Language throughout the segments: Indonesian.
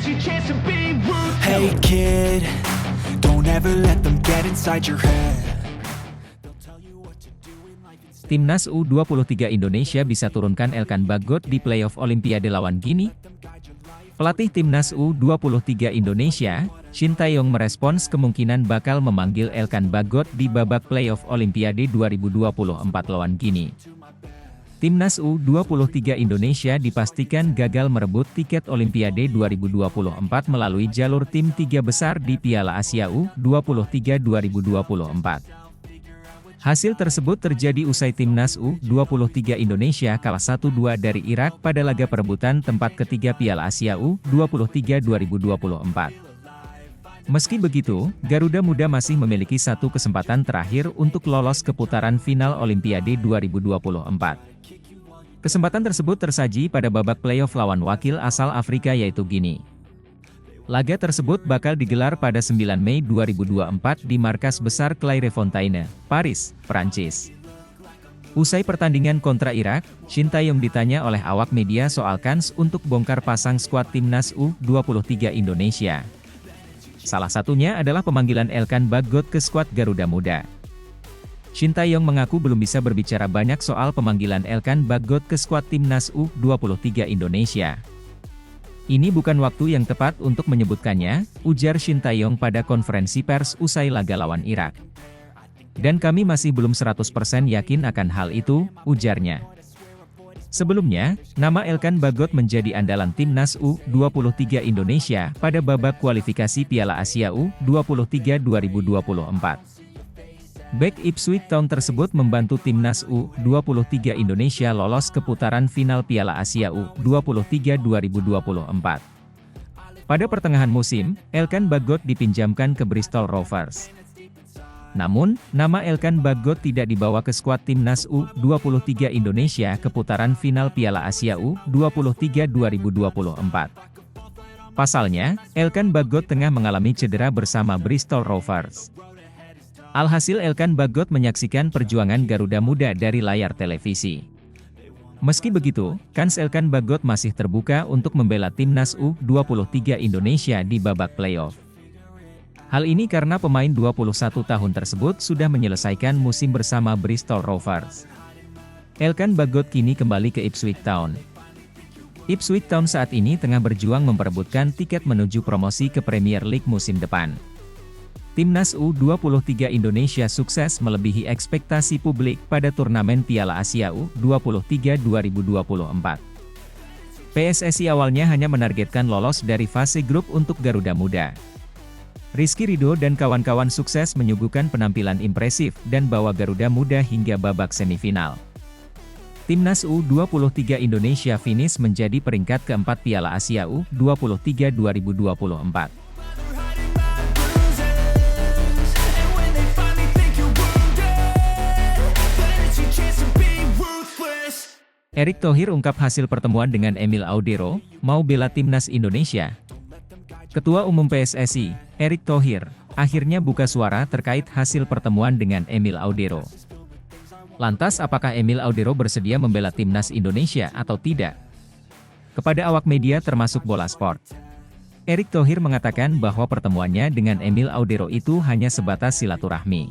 Hey kid, don't ever let them get inside your head. Timnas U23 Indonesia bisa turunkan Elkan Bagot di playoff Olimpiade lawan Gini? Pelatih Timnas U23 Indonesia, Shin Tae-yong merespons kemungkinan bakal memanggil Elkan Bagot di babak playoff Olimpiade 2024 lawan Gini. Timnas U23 Indonesia dipastikan gagal merebut tiket Olimpiade 2024 melalui jalur tim tiga besar di Piala Asia U23 2024. Hasil tersebut terjadi usai Timnas U23 Indonesia kalah 1-2 dari Irak pada laga perebutan tempat ketiga Piala Asia U23 2024. Meski begitu, Garuda Muda masih memiliki satu kesempatan terakhir untuk lolos ke putaran final Olimpiade 2024. Kesempatan tersebut tersaji pada babak playoff lawan wakil asal Afrika yaitu Gini. Laga tersebut bakal digelar pada 9 Mei 2024 di markas besar Clairefontaine, Paris, Prancis. Usai pertandingan kontra Irak, Shin Tae-yong ditanya oleh awak media soal kans untuk bongkar pasang skuad Timnas U23 Indonesia. Salah satunya adalah pemanggilan Elkan Bagot ke skuad Garuda Muda. Shin Tae-yong mengaku belum bisa berbicara banyak soal pemanggilan Elkan Bagot ke skuad Timnas U23 Indonesia. Ini bukan waktu yang tepat untuk menyebutkannya, ujar Shin Tae-yong pada konferensi pers usai laga lawan Irak. Dan kami masih belum 100% yakin akan hal itu, ujarnya. Sebelumnya, nama Elkan Bagot menjadi andalan Timnas U23 Indonesia pada babak kualifikasi Piala Asia U23 2024. Bek Ipswich Town tersebut membantu Timnas U23 Indonesia lolos ke putaran final Piala Asia U23 2024. Pada pertengahan musim, Elkan Bagot dipinjamkan ke Bristol Rovers. Namun, nama Elkan Bagot tidak dibawa ke skuad Timnas U23 Indonesia ke putaran final Piala Asia U23 2024. Pasalnya, Elkan Bagot tengah mengalami cedera bersama Bristol Rovers. Alhasil Elkan Bagot menyaksikan perjuangan Garuda Muda dari layar televisi. Meski begitu, kans Elkan Bagot masih terbuka untuk membela Timnas U23 Indonesia di babak playoff. Hal ini karena pemain 21 tahun tersebut sudah menyelesaikan musim bersama Bristol Rovers. Elkan Bagot kini kembali ke Ipswich Town. Ipswich Town saat ini tengah berjuang memperebutkan tiket menuju promosi ke Premier League musim depan. Timnas U23 Indonesia sukses melebihi ekspektasi publik pada turnamen Piala Asia U23 2024. PSSI awalnya hanya menargetkan lolos dari fase grup untuk Garuda Muda. Rizky Ridho dan kawan-kawan sukses menyuguhkan penampilan impresif dan bawa Garuda Muda hingga babak semifinal. Timnas U23 Indonesia finish menjadi peringkat keempat Piala Asia U23 2024. Erick Thohir ungkap hasil pertemuan dengan Emil Audero, mau bela Timnas Indonesia. Ketua Umum PSSI, Erick Thohir, akhirnya buka suara terkait hasil pertemuan dengan Emil Audero. Lantas apakah Emil Audero bersedia membela Timnas Indonesia atau tidak? Kepada awak media termasuk Bola Sport, Erick Thohir mengatakan bahwa pertemuannya dengan Emil Audero itu hanya sebatas silaturahmi.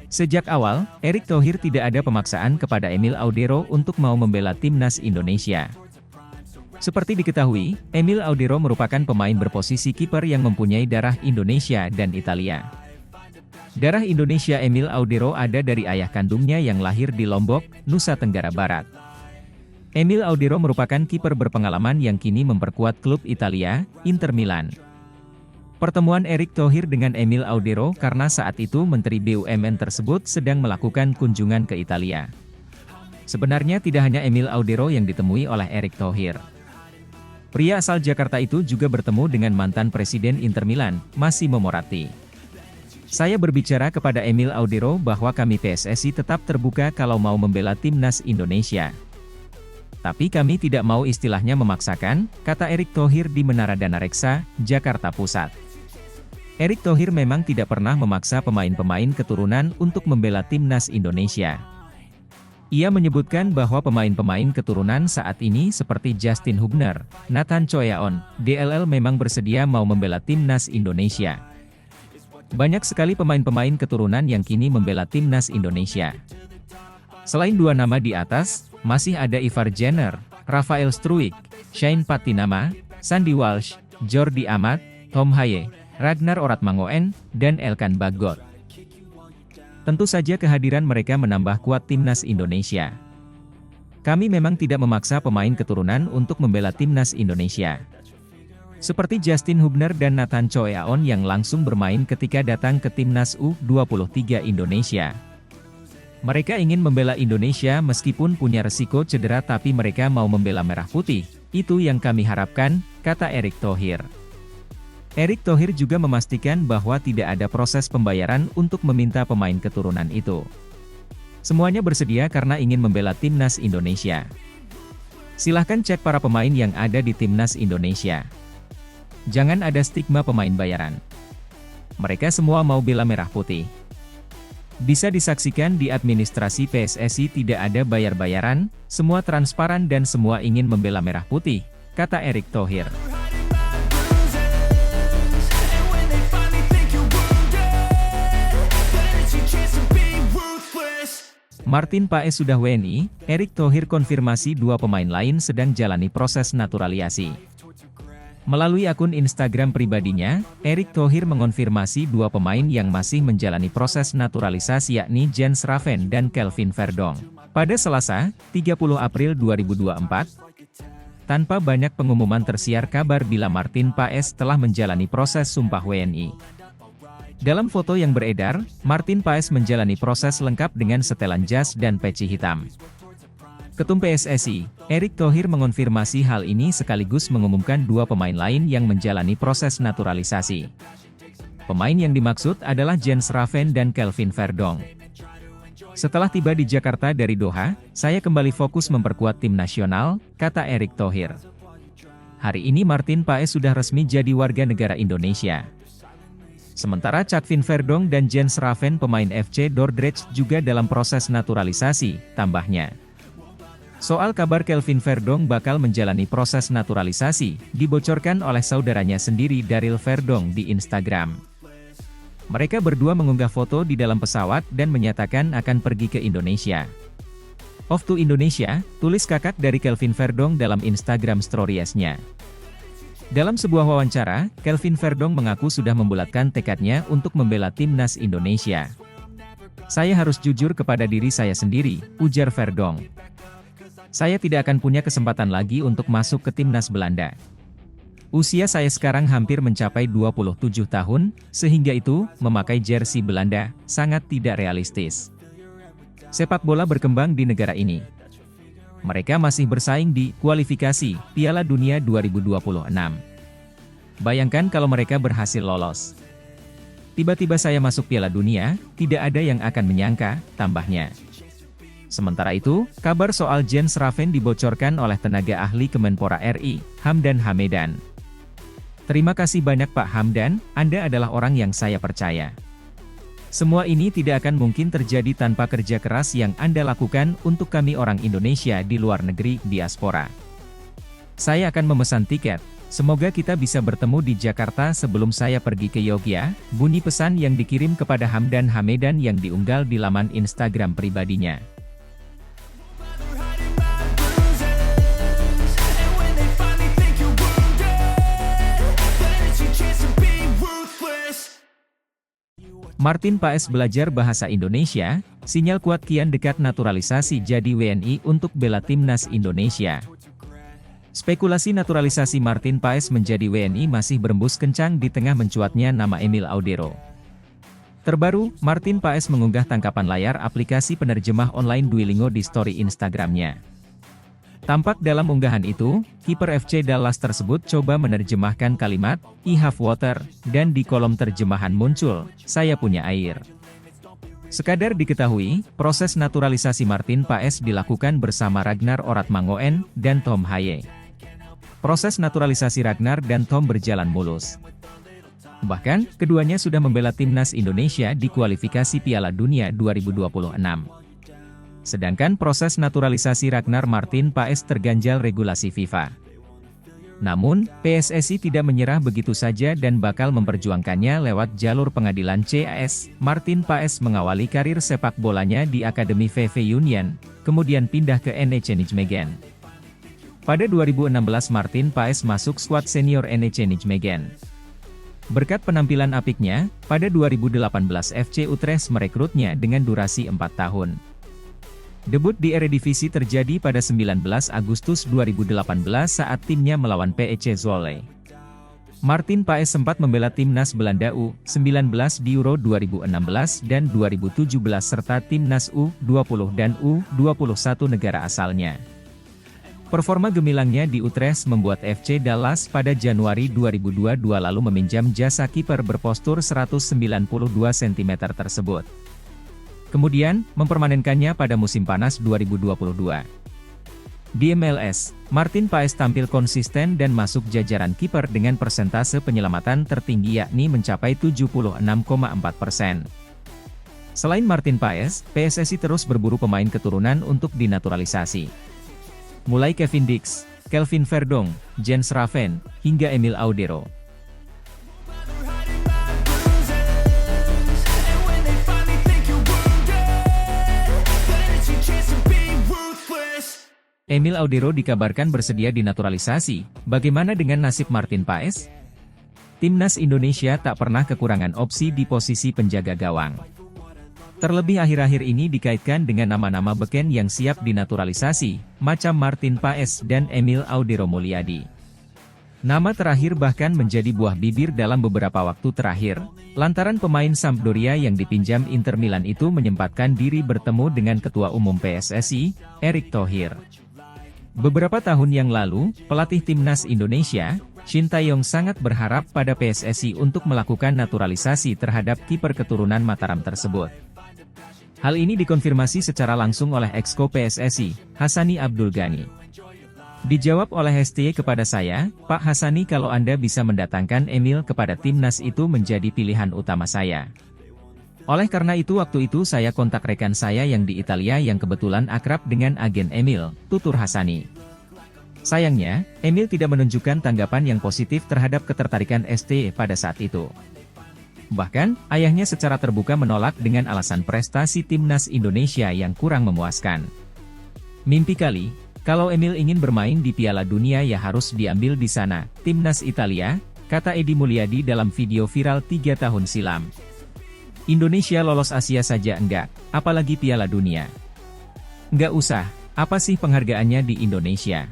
Sejak awal, Erick Thohir tidak ada pemaksaan kepada Emil Audero untuk mau membela Timnas Indonesia. Seperti diketahui, Emil Audero merupakan pemain berposisi kiper yang mempunyai darah Indonesia dan Italia. Darah Indonesia Emil Audero ada dari ayah kandungnya yang lahir di Lombok, Nusa Tenggara Barat. Emil Audero merupakan kiper berpengalaman yang kini memperkuat klub Italia, Inter Milan. Pertemuan Erick Thohir dengan Emil Audero karena saat itu Menteri BUMN tersebut sedang melakukan kunjungan ke Italia. Sebenarnya tidak hanya Emil Audero yang ditemui oleh Erick Thohir. Pria asal Jakarta itu juga bertemu dengan mantan Presiden Inter Milan, Massimo Moratti. Saya berbicara kepada Emil Audero bahwa kami PSSI tetap terbuka kalau mau membela Timnas Indonesia. Tapi kami tidak mau istilahnya memaksakan, kata Erick Thohir di Menara Dana Reksa, Jakarta Pusat. Erick Thohir memang tidak pernah memaksa pemain-pemain keturunan untuk membela Timnas Indonesia. Ia menyebutkan bahwa pemain-pemain keturunan saat ini seperti Justin Hubner, Nathan Choyaon, DLL memang bersedia mau membela timnas Indonesia. Banyak sekali pemain-pemain keturunan yang kini membela timnas Indonesia. Selain dua nama di atas, masih ada Ivar Jenner, Rafael Struijk, Shane Patinama, Sandy Walsh, Jordi Amat, Tom Haye, Ragnar Oratmangoen, dan Elkan Bagot. Tentu saja kehadiran mereka menambah kuat timnas Indonesia. Kami memang tidak memaksa pemain keturunan untuk membela timnas Indonesia. Seperti Justin Hubner dan Nathan Choyaon yang langsung bermain ketika datang ke timnas U23 Indonesia. Mereka ingin membela Indonesia meskipun punya resiko cedera, tapi mereka mau membela merah putih. Itu yang kami harapkan, kata Erick Thohir. Erick Thohir juga memastikan bahwa tidak ada proses pembayaran untuk meminta pemain keturunan itu. Semuanya bersedia karena ingin membela timnas Indonesia. Silahkan cek para pemain yang ada di timnas Indonesia. Jangan ada stigma pemain bayaran. Mereka semua mau bela merah putih. Bisa disaksikan di administrasi PSSI tidak ada bayar-bayaran, semua transparan dan semua ingin membela merah putih, kata Erick Thohir. Martin Paes sudah WNI, Erick Thohir konfirmasi dua pemain lain sedang jalani proses naturalisasi. Melalui akun Instagram pribadinya, Erick Thohir mengonfirmasi dua pemain yang masih menjalani proses naturalisasi yakni Jens Raven dan Kelvin Verdong. Pada Selasa, 30 April 2024, tanpa banyak pengumuman tersiar kabar bila Martin Paes telah menjalani proses sumpah WNI. Dalam foto yang beredar, Martin Paes menjalani proses lengkap dengan setelan jas dan peci hitam. Ketum PSSI, Erick Thohir mengonfirmasi hal ini sekaligus mengumumkan dua pemain lain yang menjalani proses naturalisasi. Pemain yang dimaksud adalah Jens Raven dan Kelvin Verdong. Setelah tiba di Jakarta dari Doha, saya kembali fokus memperkuat tim nasional, kata Erick Thohir. Hari ini Martin Paes sudah resmi jadi warga negara Indonesia. Sementara Kelvin Verdong dan Jens Raven pemain FC Dordrecht juga dalam proses naturalisasi, tambahnya. Soal kabar Kelvin Verdong bakal menjalani proses naturalisasi, dibocorkan oleh saudaranya sendiri Daryl Verdong di Instagram. Mereka berdua mengunggah foto di dalam pesawat dan menyatakan akan pergi ke Indonesia. Off to Indonesia, tulis kakak dari Kelvin Verdong dalam Instagram Stories-nya. Dalam sebuah wawancara, Kelvin Verdong mengaku sudah membulatkan tekadnya untuk membela timnas Indonesia. Saya harus jujur kepada diri saya sendiri, ujar Verdong. Saya tidak akan punya kesempatan lagi untuk masuk ke timnas Belanda. Usia saya sekarang hampir mencapai 27 tahun, sehingga itu, memakai jersey Belanda, sangat tidak realistis. Sepak bola berkembang di negara ini. Mereka masih bersaing di kualifikasi Piala Dunia 2026. Bayangkan kalau mereka berhasil lolos. Tiba-tiba saya masuk Piala Dunia, tidak ada yang akan menyangka, tambahnya. Sementara itu, kabar soal Jens Raven dibocorkan oleh tenaga ahli Kemenpora RI, Hamdan Hamedan. Terima kasih banyak Pak Hamdan, Anda adalah orang yang saya percaya. Semua ini tidak akan mungkin terjadi tanpa kerja keras yang Anda lakukan untuk kami orang Indonesia di luar negeri, diaspora. Saya akan memesan tiket, semoga kita bisa bertemu di Jakarta sebelum saya pergi ke Yogyakarta, bunyi pesan yang dikirim kepada Hamdan Hamedan yang diunggah di laman Instagram pribadinya. Martin Paes belajar bahasa Indonesia, sinyal kuat kian dekat naturalisasi jadi WNI untuk bela timnas Indonesia. Spekulasi naturalisasi Martin Paes menjadi WNI masih berembus kencang di tengah mencuatnya nama Emil Audero. Terbaru, Martin Paes mengunggah tangkapan layar aplikasi penerjemah online Duolingo di story Instagramnya. Tampak dalam unggahan itu, kiper FC Dallas tersebut coba menerjemahkan kalimat, "I have water," dan di kolom terjemahan muncul, "Saya punya air." Sekadar diketahui, proses naturalisasi Martin Paes dilakukan bersama Ragnar Oratmangoen dan Tom Haye. Proses naturalisasi Ragnar dan Tom berjalan mulus. Bahkan, keduanya sudah membela timnas Indonesia di kualifikasi Piala Dunia 2026. Sedangkan proses naturalisasi Ragnar Martin Paes terganjal regulasi FIFA. Namun, PSSI tidak menyerah begitu saja dan bakal memperjuangkannya lewat jalur pengadilan CAS. Martin Paes mengawali karir sepak bolanya di Akademi VV Union, kemudian pindah ke NEC Nijmegen. Pada 2016 Martin Paes masuk skuad senior NEC Nijmegen. Berkat penampilan apiknya, pada 2018 FC Utrecht merekrutnya dengan durasi 4 tahun. Debut di Eredivisie terjadi pada 19 Agustus 2018 saat timnya melawan PEC Zwolle. Martin Paes sempat membela timnas Belanda U19 di Euro 2016 dan 2017 serta timnas U20 dan U21 negara asalnya. Performa gemilangnya di Utrecht membuat FC Dallas pada Januari 2022 lalu meminjam jasa kiper berpostur 192 cm tersebut. Kemudian, mempermanenkannya pada musim panas 2022. Di MLS, Martin Paes tampil konsisten dan masuk jajaran kiper dengan persentase penyelamatan tertinggi yakni mencapai 76,4%. Selain Martin Paes, PSSI terus berburu pemain keturunan untuk dinaturalisasi. Mulai Kevin Dix, Kelvin Verdong, Jens Raven, hingga Emil Audero. Emil Audero dikabarkan bersedia dinaturalisasi. Bagaimana dengan nasib Martin Paes? Timnas Indonesia tak pernah kekurangan opsi di posisi penjaga gawang. Terlebih akhir-akhir ini dikaitkan dengan nama-nama beken yang siap dinaturalisasi, macam Martin Paes dan Emil Audero Mulyadi. Nama terakhir bahkan menjadi buah bibir dalam beberapa waktu terakhir, lantaran pemain Sampdoria yang dipinjam Inter Milan itu menyempatkan diri bertemu dengan Ketua Umum PSSI, Erick Thohir. Beberapa tahun yang lalu, pelatih timnas Indonesia, Shin Tae-yong sangat berharap pada PSSI untuk melakukan naturalisasi terhadap kiper keturunan Mataram tersebut. Hal ini dikonfirmasi secara langsung oleh Exco PSSI, Hassani Abdul Ghani. Dijawab oleh STY kepada saya, Pak Hassani, kalau Anda bisa mendatangkan Emil kepada timnas itu menjadi pilihan utama saya. Oleh karena itu waktu itu saya kontak rekan saya yang di Italia yang kebetulan akrab dengan agen Emil, tutur Hassani. Sayangnya, Emil tidak menunjukkan tanggapan yang positif terhadap ketertarikan STY pada saat itu. Bahkan, ayahnya secara terbuka menolak dengan alasan prestasi timnas Indonesia yang kurang memuaskan. Mimpi kali, kalau Emil ingin bermain di Piala Dunia ya harus diambil di sana, timnas Italia, kata Edi Mulyadi dalam video viral 3 tahun silam. Indonesia lolos Asia saja enggak, apalagi Piala Dunia. Enggak usah, apa sih penghargaannya di Indonesia?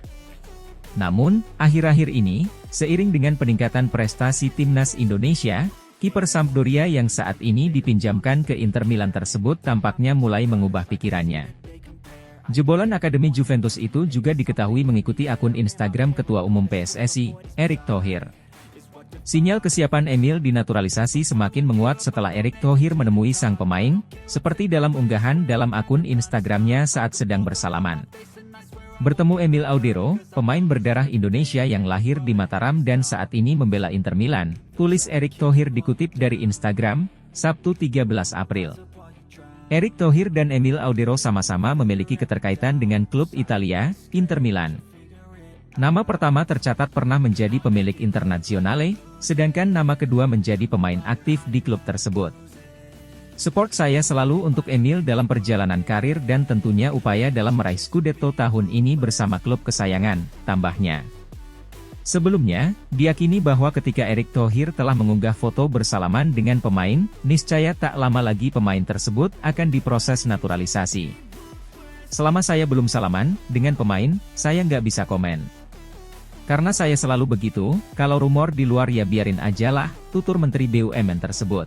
Namun, akhir-akhir ini, seiring dengan peningkatan prestasi timnas Indonesia, kiper Sampdoria yang saat ini dipinjamkan ke Inter Milan tersebut tampaknya mulai mengubah pikirannya. Jebolan Akademi Juventus itu juga diketahui mengikuti akun Instagram Ketua Umum PSSI, Erick Thohir. Sinyal kesiapan Emil dinaturalisasi semakin menguat setelah Erick Thohir menemui sang pemain, seperti dalam unggahan dalam akun Instagramnya saat sedang bersalaman. Bertemu Emil Audero, pemain berdarah Indonesia yang lahir di Mataram dan saat ini membela Inter Milan, tulis Erick Thohir dikutip dari Instagram, Sabtu 13 April. Erick Thohir dan Emil Audero sama-sama memiliki keterkaitan dengan klub Italia, Inter Milan. Nama pertama tercatat pernah menjadi pemilik Internazionale, sedangkan nama kedua menjadi pemain aktif di klub tersebut. Support saya selalu untuk Emil dalam perjalanan karir dan tentunya upaya dalam meraih Scudetto tahun ini bersama klub kesayangan, tambahnya. Sebelumnya, diyakini bahwa ketika Erick Thohir telah mengunggah foto bersalaman dengan pemain, niscaya tak lama lagi pemain tersebut akan diproses naturalisasi. Selama saya belum salaman dengan pemain, saya nggak bisa komen. Karena saya selalu begitu, kalau rumor di luar ya biarin aja lah, tutur Menteri BUMN tersebut.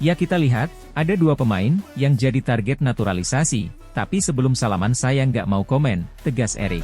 Ya kita lihat, ada 2 pemain yang jadi target naturalisasi, tapi sebelum salaman saya nggak mau komen, tegas Erick.